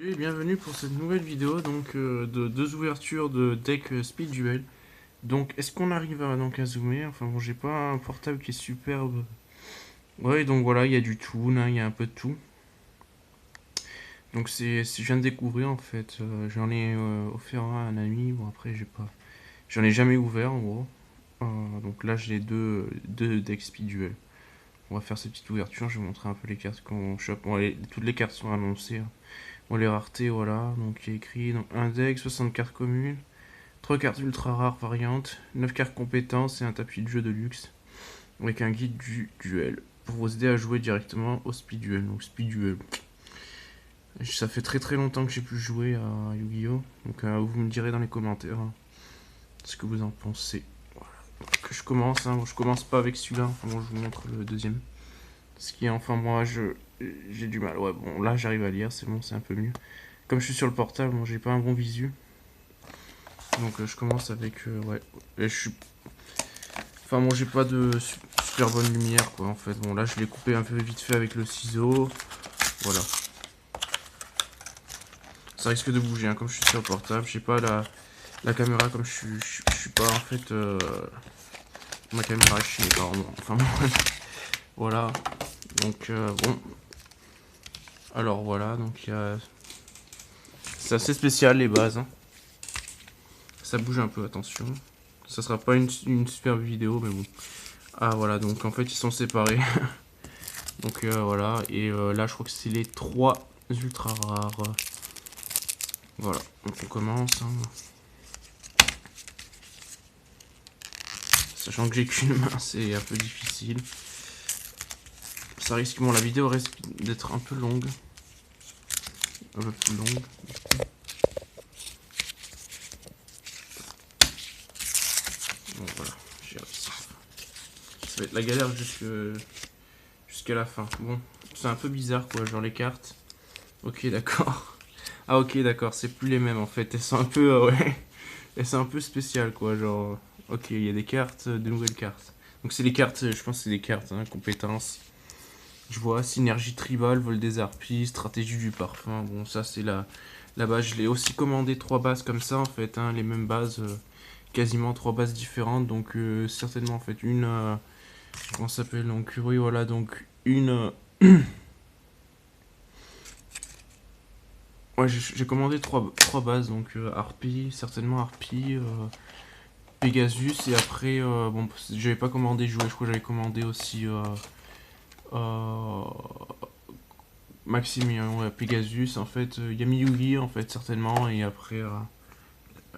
Et bienvenue pour cette nouvelle vidéo donc de deux ouvertures de deck Speed Duel. Donc est-ce qu'on arrive à zoomer? Enfin bon, j'ai pas un portable qui est superbe. Ouais, donc voilà, il y a du Toon, hein, il y a un peu de tout. Donc je viens de découvrir en fait. J'en ai offert un à un ami. Bon après j'en ai jamais ouvert en gros. Donc là j'ai deux decks Speed Duel. On va faire cette petite ouverture. Je vais montrer un peu les cartes qu'on chope. Bon, toutes les cartes sont annoncées, hein. Bon, les raretés, voilà. Donc il y a écrit donc, un deck, 60 cartes communes. 3 cartes ultra rares variantes, 9 cartes compétences et un tapis de jeu de luxe avec un guide du duel pour vous aider à jouer directement au speed duel. Donc speed duel, ça fait très longtemps que j'ai pu jouer à Yu-Gi-Oh! Donc vous me direz dans les commentaires ce que vous en pensez. Voilà. Donc, je commence, hein. Bon, je commence pas avec celui-là, enfin, bon, je vous montre le deuxième. Ce qui est enfin moi j'ai du mal. Ouais bon là j'arrive à lire, c'est bon, c'est un peu mieux. Comme je suis sur le portable, bon, j'ai pas un bon visu. Donc je commence avec ouais. Et je suis Enfin bon, j'ai pas de super bonne lumière quoi en fait. Bon là je l'ai coupé un peu vite fait avec le ciseau. Voilà. Ça risque de bouger hein, comme je suis sur le portable. J'ai pas la caméra comme je suis pas en fait ma caméra est chez mes parents. Enfin bon, voilà. Donc bon. Alors voilà, donc il y a. C'est assez spécial les bases. Hein. Ça bouge un peu, attention. Ça sera pas une superbe vidéo, mais bon. Ah voilà, donc en fait ils sont séparés. Donc voilà, et là je crois que c'est les 3 ultra rares. Voilà, donc on commence. Hein. Sachant que j'ai qu'une main, c'est un peu difficile. Ça risque, bon la vidéo risque d'être un peu longue. Un peu plus longue. Bon voilà, j'ai réussi. Ça va être la galère jusqu'à la fin. Bon, c'est un peu bizarre quoi, genre les cartes. Ok d'accord. Ah ok d'accord, c'est plus les mêmes en fait. Elles sont un peu ouais. Elles sont un peu spéciales quoi, genre. Ok, il y a des cartes, de nouvelles cartes. Donc c'est les cartes, je pense que c'est des cartes, hein, compétences. Je vois synergie tribale, vol des harpies, stratégie du parfum. Bon ça c'est la base. Je l'ai aussi commandé 3 bases comme ça en fait, hein, les mêmes bases, quasiment 3 bases différentes. Donc certainement en fait une, comment ça s'appelle, donc oui voilà, donc une. Ouais, j'ai commandé trois bases, donc Harpie, certainement Harpie, Pegasus, et après, bon, j'avais pas commandé jouet, je crois que j'avais commandé aussi euh, Maximium, ouais, Pegasus, en fait, Yami Yugi, en fait, certainement, et après,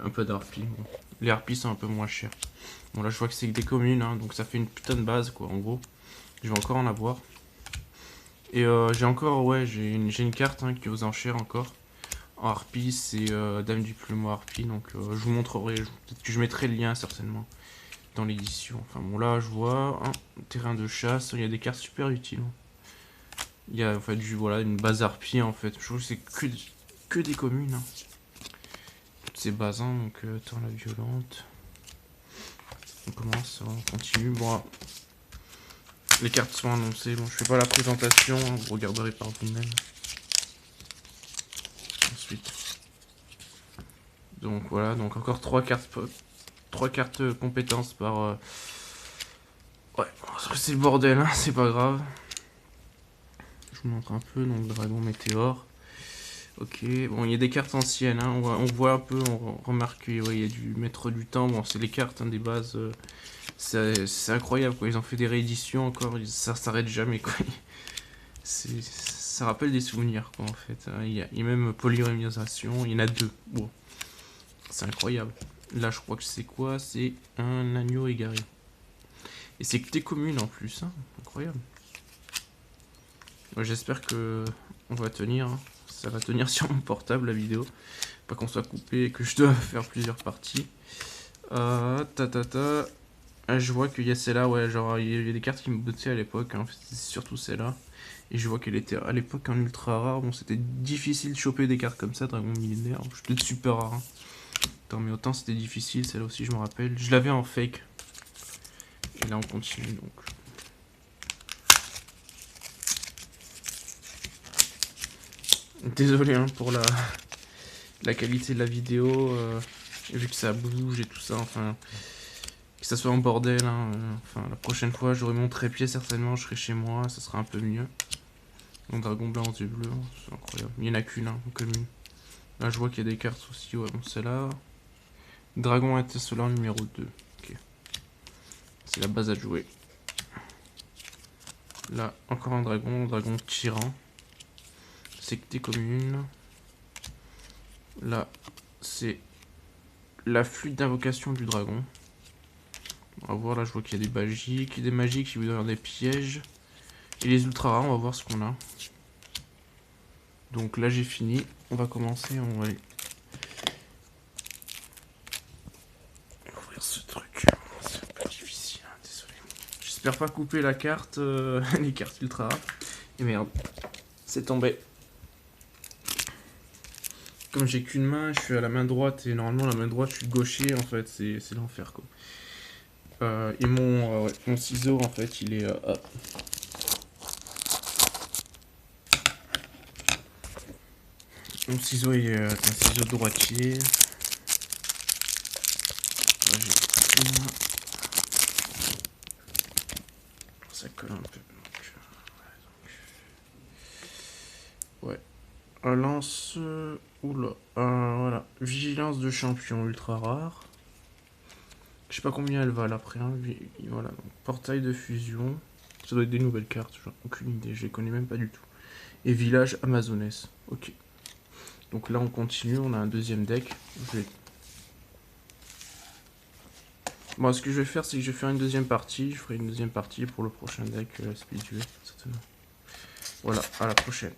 un peu d'Harpie. Bon. Les Harpies sont un peu moins chers. Bon, là, je vois que c'est des communes, hein, donc ça fait une putain de base, quoi, en gros. Je vais encore en avoir. Et j'ai encore, ouais, j'ai une carte hein, qui est aux enchères encore. En Harpie, c'est Dame du Plumeau Harpie, donc je vous montrerai, peut-être que je mettrai le lien certainement dans l'édition. Enfin bon, là je vois un terrain de chasse, il y a des cartes super utiles. Il y a en fait voilà, une base Harpie en fait, je trouve que c'est que des communes. Hein. Toutes ces bases, hein, donc tant la violente. On commence, on continue. Bon, les cartes sont annoncées, bon je fais pas la présentation, hein, vous regarderez par vous-même. Ensuite. Donc voilà, donc encore 3 cartes compétences par. Ouais, c'est le bordel, hein, c'est pas grave. Je vous montre un peu, donc dragon météore. Ok, bon, il y a des cartes anciennes, hein, on voit un peu, on remarque qu'il y a du maître du temps. Bon, c'est les cartes hein, des bases. C'est incroyable, quoi. Ils ont fait des rééditions encore, ça s'arrête jamais, quoi. Ça rappelle des souvenirs, quoi, en fait. Hein. Il y a même polymérisation, il y en a 2. Bon, c'est incroyable. Là, je crois que c'est quoi? C'est un agneau égaré. Et c'est que des communes en plus, hein. Incroyable. Moi, j'espère que on va tenir. Hein. Ça va tenir sur mon portable la vidéo. Pas qu'on soit coupé et que je dois faire plusieurs parties. Ah, je vois qu'il y a celle-là, ouais, genre il y a des cartes qui me bottaient à l'époque, hein. C'est surtout celle-là. Et je vois qu'elle était à l'époque en ultra rare. Bon, c'était difficile de choper des cartes comme ça, Dragon Millénaire. Je peut-être super rare. Hein. Attends, mais autant c'était difficile, celle-là aussi, je me rappelle. Je l'avais en fake. Et là, on continue donc. Désolé hein, pour la qualité de la vidéo, vu que ça bouge et tout ça, enfin, que ça soit en bordel, hein, enfin, la prochaine fois j'aurai mon trépied certainement, je serai chez moi, ça sera un peu mieux. Un dragon blanc aux yeux bleus, c'est incroyable. Il n'y en a qu'une, hein, commune. Là je vois qu'il y a des cartes aussi, ouais, bon c'est là. Dragon interstellaire numéro 2, ok. C'est la base à jouer. Là, encore un dragon tyran. Secté commune. Là, c'est la flûte d'invocation du dragon. On va voir, là je vois qu'il y a des magiques qui vous donnent des pièges. Et les ultra rares, on va voir ce qu'on a. Donc là j'ai fini, on va commencer, on va aller ouvrir ce truc. C'est un peu difficile, hein, désolé. J'espère pas couper la carte, les cartes ultra rares. Et merde, c'est tombé. Comme j'ai qu'une main, je suis à la main droite et normalement la main droite je suis gaucher en fait, c'est l'enfer quoi. Et mon ciseau en fait il est mon ciseau est un ciseau droitier. Là, ça colle un peu. Ouais. Un lance. Oula. Voilà. Vigilance de champion ultra rare. Je sais pas combien elle valent après. Hein. Voilà. Donc, portail de fusion. Ça doit être des nouvelles cartes. J'ai aucune idée. Je les connais même pas du tout. Et village amazonès. Ok. Donc là on continue. On a un deuxième deck. Bon, ce que je vais faire, c'est que je vais faire une deuxième partie. Je ferai une deuxième partie pour le prochain deck spirituel, certainement. Voilà, à la prochaine.